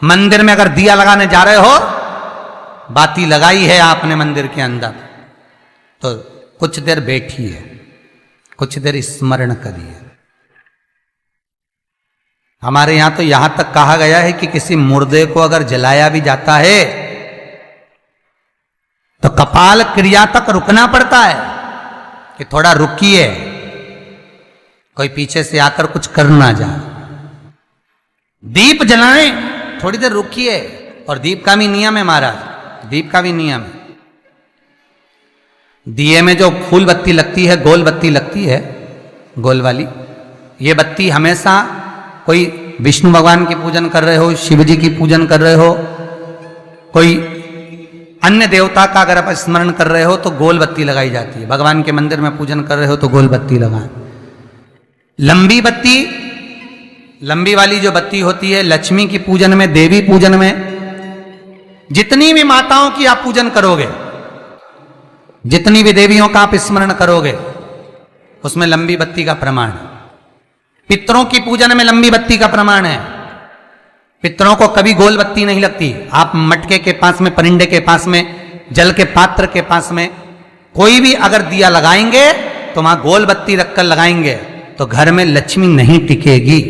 मंदिर में अगर दिया लगाने जा रहे हो, बाती लगाई है आपने मंदिर के अंदर, तो कुछ देर बैठिए, कुछ देर स्मरण करिए। हमारे यहां तो यहां तक कहा गया है कि किसी मुर्दे को अगर जलाया भी जाता है तो कपाल क्रिया तक रुकना पड़ता है कि थोड़ा रुकिए, कोई पीछे से आकर कुछ कर ना जाए। दीप जलाएं, थोड़ी देर रुकिए। और दीप का भी नियम है महाराज, दीप का भी नियम है। दिए में जो फूल बत्ती लगती है, गोल बत्ती लगती है, गोल वाली, ये बत्ती हमेशा कोई विष्णु भगवान की पूजन कर रहे हो, शिव जी की पूजन कर रहे हो, कोई अन्य देवता का अगर आप स्मरण कर रहे हो तो गोल बत्ती लगाई जाती है। भगवान के मंदिर में पूजन कर रहे हो तो गोल बत्ती लगाएं। लंबी बत्ती, लंबी वाली जो बत्ती होती है, लक्ष्मी की पूजन में, देवी पूजन में, जितनी भी माताओं की आप पूजन करोगे, जितनी भी देवियों का आप स्मरण करोगे, उसमें लंबी बत्ती का प्रमाण है। पितरों की पूजन में लंबी बत्ती का प्रमाण है। पितरों को कभी गोल बत्ती नहीं लगती। आप मटके के पास में, परिंदे के पास में, जल के पात्र के पास में कोई भी अगर दिया लगाएंगे तो वहां गोल बत्ती रखकर लगाएंगे तो घर में लक्ष्मी नहीं टिकेगी।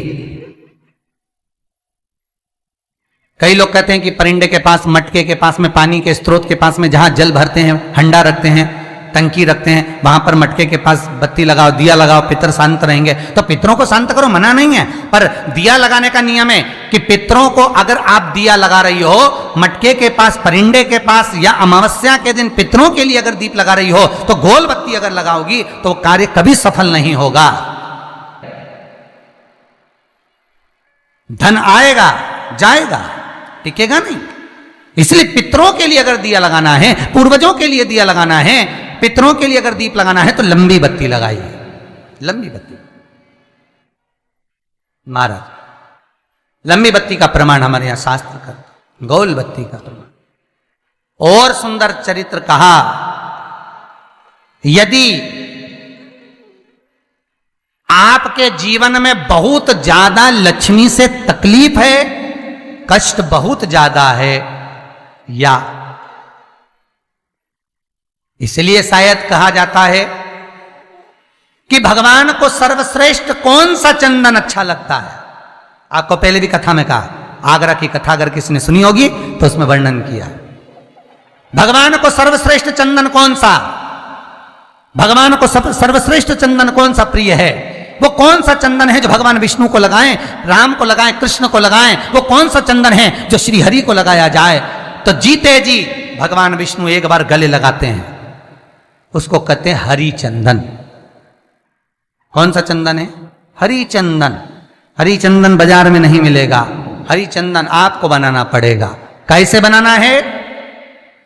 कई लोग कहते हैं कि परिंदे के पास, मटके के पास में, पानी के स्रोत के पास में जहां जल भरते हैं, हंडा रखते हैं, टंकी रखते हैं, वहां पर मटके के पास बत्ती लगाओ, दिया लगाओ, पितर शांत रहेंगे। तो पितरों को शांत करो, मना नहीं है, पर दिया लगाने का नियम है कि पितरों को अगर आप दिया लगा रही हो मटके के पास, परिंदे के पास, या अमावस्या के दिन पितरों के लिए अगर दीप लगा रही हो तो गोल बत्ती अगर लगाओगी तो कार्य कभी सफल नहीं होगा। धन आएगा जाएगा, टिकेगा नहीं। इसलिए पितरों के लिए अगर दिया लगाना है, पूर्वजों के लिए दिया लगाना है, पितरों के लिए अगर दीप लगाना है तो लंबी बत्ती लगाइए, लंबी बत्ती। महाराज, लंबी बत्ती का प्रमाण हमारे यहां शास्त्र का, गोल बत्ती का प्रमाण। और सुंदर चरित्र कहा, यदि आपके जीवन में बहुत ज्यादा लक्ष्मी से तकलीफ है, कष्ट बहुत ज्यादा है, या इसलिए शायद कहा जाता है कि भगवान को सर्वश्रेष्ठ कौन सा चंदन अच्छा लगता है। आपको पहले भी कथा में कहा, आगरा की कथा अगर किसी ने सुनी होगी तो उसमें वर्णन किया। भगवान को सर्वश्रेष्ठ चंदन कौन सा, भगवान को सर्वश्रेष्ठ चंदन कौन सा प्रिय है, वो कौन सा चंदन है जो भगवान विष्णु को लगाएं, राम को लगाएं, कृष्ण को लगाएं, वो कौन सा चंदन है जो श्री हरि को लगाया जाए। तो जीते जी भगवान विष्णु एक बार गले लगाते हैं, उसको कहते हैं हरि चंदन। कौन सा चंदन है? हरि चंदन। हरि चंदन बाजार में नहीं मिलेगा, हरि चंदन आपको बनाना पड़ेगा। कैसे बनाना है?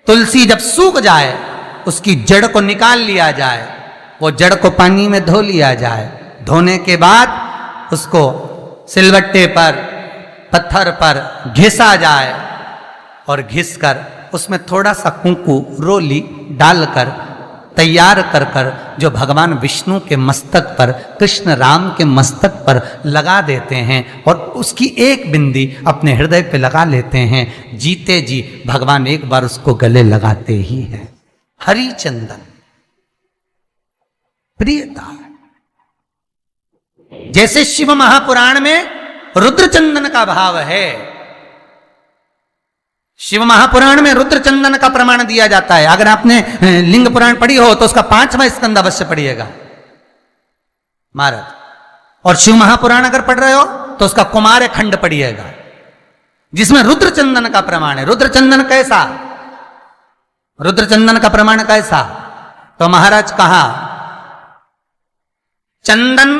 तुलसी जब सूख जाए उसकी जड़ को निकाल लिया जाए, वो जड़ को पानी में धो लिया जाए, धोने के बाद उसको सिलबट्टे पर, पत्थर पर घिसा जाए और घिसकर उसमें थोड़ा सा कुंकू, रोली डालकर तैयार कर कर जो भगवान विष्णु के मस्तक पर, कृष्ण राम के मस्तक पर लगा देते हैं और उसकी एक बिंदी अपने हृदय पे लगा लेते हैं। जीते जी भगवान एक बार उसको गले लगाते ही हैं। हरि चंदन प्रियता। जैसे शिव महापुराण में रुद्र चंदन का भाव है, शिव महापुराण में रुद्र चंदन का प्रमाण दिया जाता है। अगर आपने लिंग पुराण पढ़ी हो तो उसका 5वां स्कंद अवश्य पढ़िएगा महाराज, और शिव महापुराण अगर पढ़ रहे हो तो उसका कुमार खंड पढ़िएगा, जिसमें रुद्र चंदन का प्रमाण है। रुद्र चंदन कैसा, रुद्र चंदन का प्रमाण कैसा? तो महाराज कहा, चंदन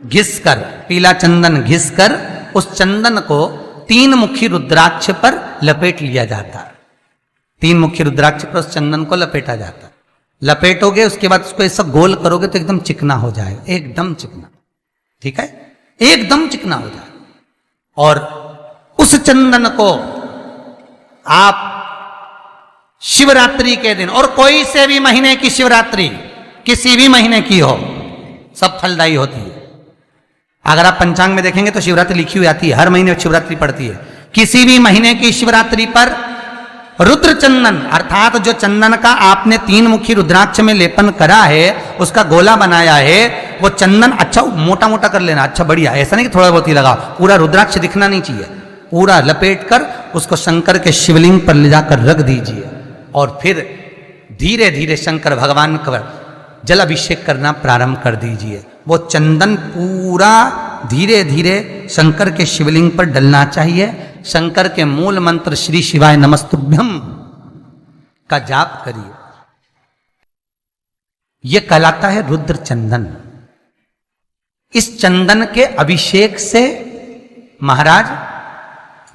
घिसकर, पीला चंदन घिसकर उस चंदन को 3 मुखी रुद्राक्ष पर लपेट लिया जाता। 3 मुखी रुद्राक्ष पर उस चंदन को लपेटा जाता। लपेटोगे उसके बाद उसको ऐसा गोल करोगे तो एकदम चिकना हो जाएगा, एकदम चिकना, ठीक है, एकदम चिकना हो जाएगा। और उस चंदन को आप शिवरात्रि के दिन, और कोई से भी महीने की शिवरात्रि, किसी भी महीने की हो, सब फलदायी होती है। अगर आप पंचांग में देखेंगे तो शिवरात्रि लिखी हुई आती है, हर महीने शिवरात्रि पड़ती है, किसी भी महीने की शिवरात्रि पर रुद्र चंदन अर्थात जो चंदन का आपने 3 मुखी रुद्राक्ष में लेपन करा है, उसका गोला बनाया है, वो चंदन अच्छा मोटा मोटा कर लेना, अच्छा बढ़िया, ऐसा नहीं कि थोड़ा बहुत ही लगाओ, पूरा रुद्राक्ष दिखना नहीं चाहिए, पूरा लपेट कर उसको शंकर के शिवलिंग पर ले जाकर रख दीजिए और फिर धीरे धीरे शंकर भगवान का जल अभिषेक करना प्रारंभ कर दीजिए। वो चंदन पूरा धीरे धीरे शंकर के शिवलिंग पर डलना चाहिए। शंकर के मूल मंत्र श्री शिवाय नमस्तुभ्यम का जाप करिए। यह कहलाता है रुद्र चंदन। इस चंदन के अभिषेक से महाराज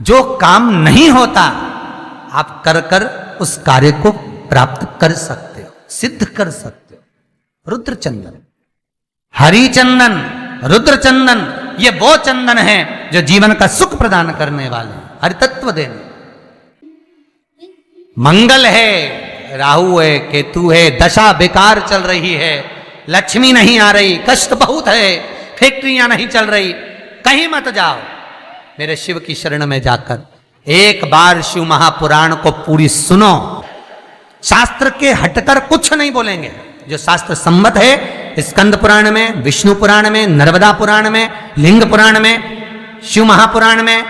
जो काम नहीं होता आप कर कर उस कार्य को प्राप्त कर सकते हो, सिद्ध कर सकते हो। रुद्र चंदन, हरि चंदन, रुद्र चंदन, ये वो चंदन है जो जीवन का सुख प्रदान करने वाले हैं, हरि तत्व देने। मंगल है, राहु है, केतु है, दशा बेकार चल रही है, लक्ष्मी नहीं आ रही, कष्ट बहुत है, फैक्ट्रियां नहीं चल रही, कहीं मत जाओ, मेरे शिव की शरण में जाकर एक बार शिव महापुराण को पूरी सुनो। शास्त्र के हटकर कुछ नहीं बोलेंगे, जो शास्त्र सम्मत है, स्कंद पुराण में, विष्णु पुराण में, नर्मदा पुराण में, लिंग पुराण में, शिव महापुराण में,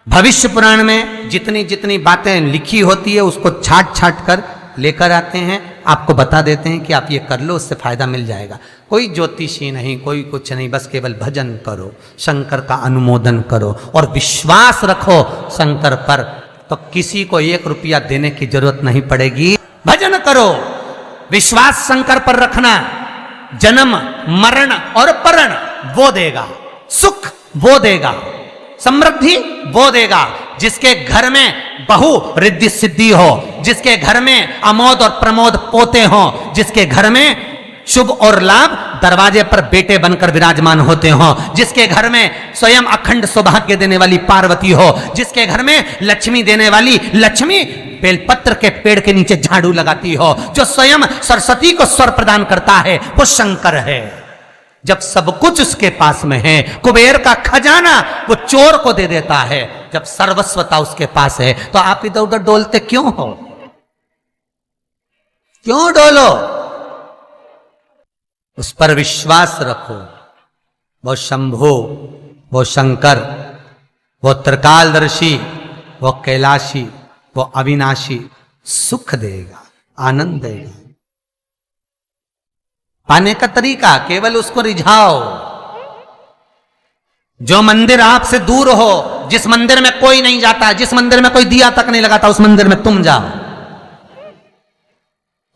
भविष्य पुराण में जितनी जितनी बातें लिखी होती है उसको छाट छाट कर लेकर आते हैं, आपको बता देते हैं कि आप ये कर लो, उससे फायदा मिल जाएगा। कोई ज्योतिषी नहीं, कोई कुछ नहीं, बस केवल भजन करो, शंकर का अनुमोदन करो और विश्वास रखो शंकर पर, तो किसी को 1 रुपया देने की जरूरत नहीं पड़ेगी। भजन करो, विश्वास शंकर पर रखना, जन्म मरण और परण वो देगा, सुख वो देगा, समृद्धि वो देगा। जिसके घर में बहु रिद्धि सिद्धि हो, जिसके घर में अमोद और प्रमोद पोते हो, जिसके घर में शुभ और लाभ दरवाजे पर बेटे बनकर विराजमान होते हो, जिसके घर में स्वयं अखंड सौभाग्य देने वाली पार्वती हो, जिसके घर में लक्ष्मी देने वाली लक्ष्मी बेलपत्र के पेड़ के नीचे झाड़ू लगाती हो, जो स्वयं सरस्वती को स्वर प्रदान करता है, वो शंकर है। जब सब कुछ उसके पास में है, कुबेर का खजाना वो चोर को दे देता है, जब सर्वस्वता उसके पास है, तो आप इधर उधर डोलते क्यों हो? क्यों डोलो? उस पर विश्वास रखो। वो शंभु, वो शंकर, वो त्रिकालदर्शी, वो कैलाशी, वो अविनाशी सुख देगा, आनंद देगा। पाने का तरीका केवल उसको रिझाओ। जो मंदिर आपसे दूर हो, जिस मंदिर में कोई नहीं जाता, जिस मंदिर में कोई दिया तक नहीं लगाता, उस मंदिर में तुम जाओ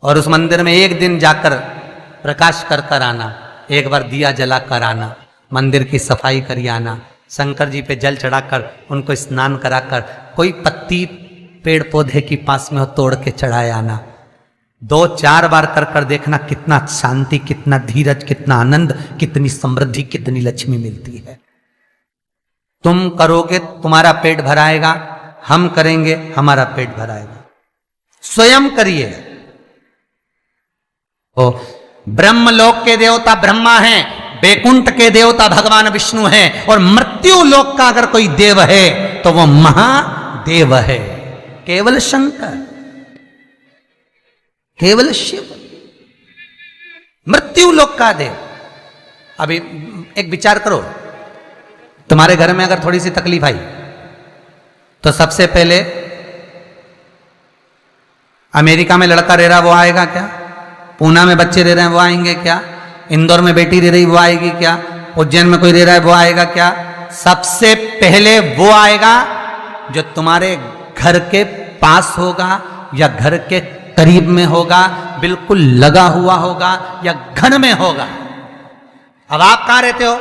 और उस मंदिर में एक दिन जाकर प्रकाश कर कर आना, एक बार दिया जला कर आना, मंदिर की सफाई करी आना, शंकर जी पे जल चढ़ाकर उनको स्नान कराकर कोई पत्ती पेड़ पौधे की पास में हो तोड़ के चढ़ाए आना। 2-4 बार कर कर देखना कितना शांति, कितना धीरज, कितना आनंद, कितनी समृद्धि, कितनी लक्ष्मी मिलती है। तुम करोगे तुम्हारा पेट भराएगा, हम करेंगे हमारा पेट भराएगा। स्वयं करिए। ओ ब्रह्मलोक के देवता ब्रह्मा हैं, बैकुंठ के देवता भगवान विष्णु हैं, और मृत्यु लोक का अगर कोई देव है तो वो महादेव है, केवल शंकर, केवल शिव, मृत्यु लोक का देव। अभी एक विचार करो, तुम्हारे घर में अगर थोड़ी सी तकलीफ आई तो सबसे पहले अमेरिका में लड़का रह रहा वो आएगा क्या? पूना में बच्चे रह रहे हैं वो आएंगे क्या? इंदौर में बेटी रह रही वो आएगी क्या? उज्जैन में कोई रह रहा है वो आएगा क्या? सबसे पहले वो आएगा जो तुम्हारे घर के पास होगा या घर के करीब में होगा, बिल्कुल लगा हुआ होगा या घर में होगा। अब आप कहां रहते हो?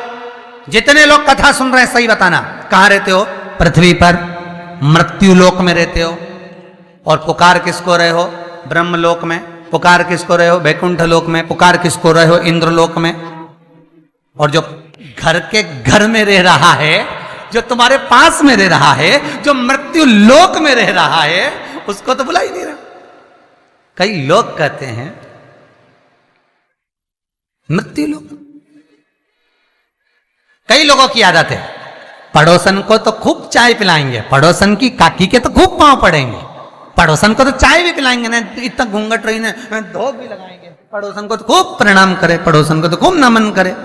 जितने लोग कथा सुन रहे हैं सही बताना, कहां रहते हो? पृथ्वी पर मृत्यु लोक में रहते हो। और पुकार किसको रहे हो? ब्रह्मलोक में। पुकार किसको रहे हो? बैकुंठ लोक में। पुकार किसको रहे हो? इंद्रलोक में। और जो घर के घर में रह रहा है, जो तुम्हारे पास में रह रहा है, जो मृत्यु लोक में रह रहा है, उसको तो बुला ही नहीं रहा। कई लोग कहते हैं मृत्यु लोक, कई लोगों की आदत है पड़ोसन को तो खूब चाय पिलाएंगे, पड़ोसन की काकी के तो खूब पांव पड़ेंगे, पड़ोसन को तो चाय भी पिलाएंगे ना, इतना घूंघट रही ना, धोख भी लगाएंगे, पड़ोसन को तो खूब प्रणाम करे, पड़ोसन को तो खूब नमन करे।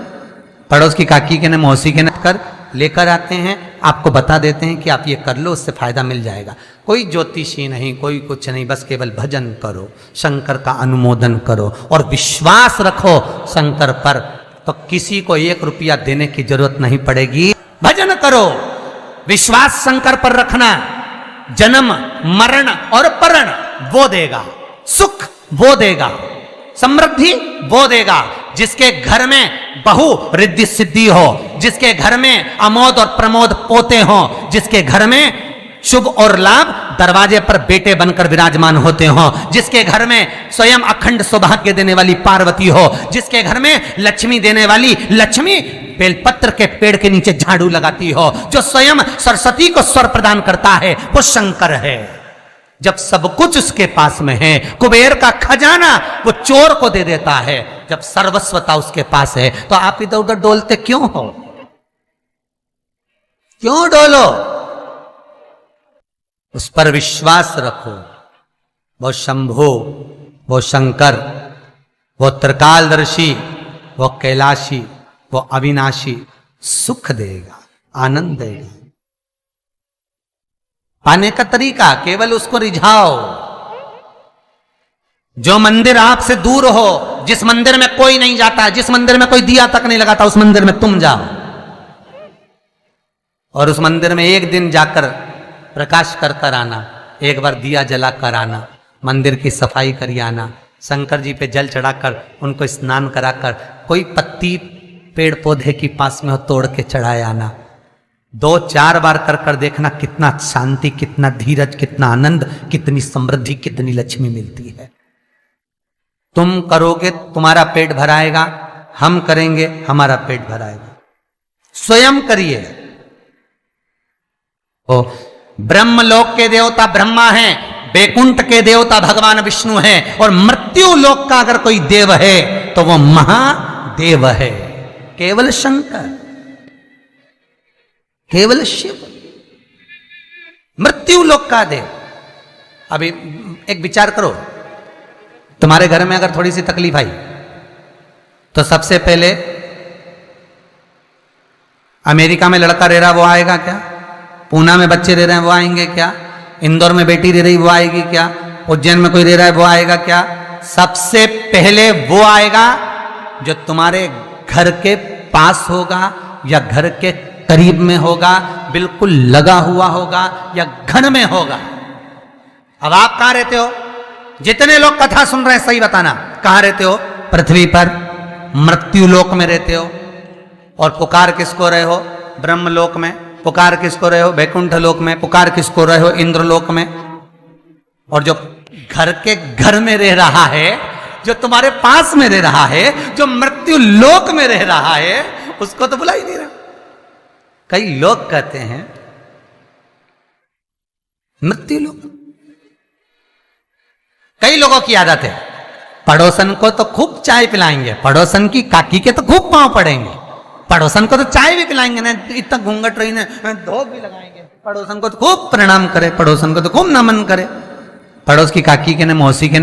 पड़ोस की काकी के ने मौसी के ने कर लेकर आते हैं, आपको बता देते हैं कि आप ये कर लो, उससे फायदा मिल जाएगा। कोई ज्योतिषी नहीं, कोई कुछ नहीं, बस केवल भजन करो, शंकर का अनुमोदन करो और विश्वास रखो शंकर पर, तो किसी को 1 रुपया देने की जरूरत नहीं पड़ेगी। भजन करो, विश्वास शंकर पर रखना, जन्म मरण और परण वो देगा, सुख वो देगा, समृद्धि वो देगा। जिसके घर में बहु रिद्धि सिद्धि हो, जिसके घर में अमोद और प्रमोद पोते हो, जिसके घर में शुभ और लाभ दरवाजे पर बेटे बनकर विराजमान होते हो, जिसके घर में स्वयं अखंड सौभाग्य देने वाली पार्वती हो, जिसके घर में लक्ष्मी देने वाली लक्ष्मी बेलपत्र के पेड़ के नीचे झाड़ू लगाती हो, जो स्वयं सरस्वती को स्वर प्रदान करता है, वो शंकर है। जब सब कुछ उसके पास में है, कुबेर का खजाना वो चोर को दे देता है, जब सर्वस्वता उसके पास है, तो आप इधर उधर डोलते क्यों हो? क्यों डोलो? उस पर विश्वास रखो। वो शंभु, वो शंकर, वो त्रिकालदर्शी, वो कैलाशी, वो अविनाशी सुख देगा, आनंद देगा। पाने का तरीका केवल उसको रिझाओ। जो मंदिर आपसे दूर हो, जिस मंदिर में कोई नहीं जाता, जिस मंदिर में कोई दिया तक नहीं लगाता, उस मंदिर में तुम जाओ और उस मंदिर में एक दिन जाकर प्रकाश कर कर आना, एक बार दिया जला कर आना, मंदिर की सफाई करी आना, शंकर जी पे जल चढ़ाकर उनको स्नान कराकर, कोई पत्ती पेड़ पौधे के पास में हो तोड़ के चढ़ाए आना। 2-4 बार कर कर देखना कितना शांति, कितना धीरज, कितना आनंद, कितनी समृद्धि, कितनी लक्ष्मी मिलती है। तुम करोगे तुम्हारा पेट भराएगा, हम करेंगे हमारा पेट भराएगा। स्वयं करिए। ओ ब्रह्मलोक के देवता ब्रह्मा हैं, बैकुंठ के देवता भगवान विष्णु हैं, और मृत्यु लोक का अगर कोई देव है तो वो महादेव है, केवल शंकर, केवल शिव, मृत्यु लोक का देव। अभी एक विचार करो, तुम्हारे घर में अगर थोड़ी सी तकलीफ आई तो सबसे पहले अमेरिका में लड़का रह रहा वो आएगा क्या? पूना में बच्चे रह रहे हैं वो आएंगे क्या? इंदौर में बेटी रह रही वो आएगी क्या? उज्जैन में कोई रह रहा है वो आएगा क्या? सबसे पहले वो आएगा जो तुम्हारे घर के पास होगा या घर के करीब में होगा, बिल्कुल लगा हुआ होगा या घर में होगा। अब आप कहां रहते हो? जितने लोग कथा सुन रहे हैं सही बताना, कहां रहते हो? पृथ्वी पर मृत्यु लोक में रहते हो। और पुकार किसको रहे हो? ब्रह्मलोक में। पुकार किसको रहे हो? बैकुंठ लोक में। पुकार किसको रहे हो? इंद्रलोक में। और जो घर के घर में रह रहा है, जो तुम्हारे पास में रह रहा है, जो मृत्यु लोक में रह रहा है, उसको तो बुला ही नहीं रहा। कई लोग कहते हैं मृत्यु लोक। कई लोगों की आदत है, पड़ोसन को तो खूब चाय पिलाएंगे, पड़ोसन की काकी के तो खूब पांव पड़ेंगे, पड़ोसन को तो चाय भी पिलाएंगे ना, इतना घूंघट रही ना, धोख भी लगाएंगे, पड़ोसन को तो खूब प्रणाम करे, पड़ोसन को तो खूब नमन करे। पड़ोस की काकी के ने मौसी के ने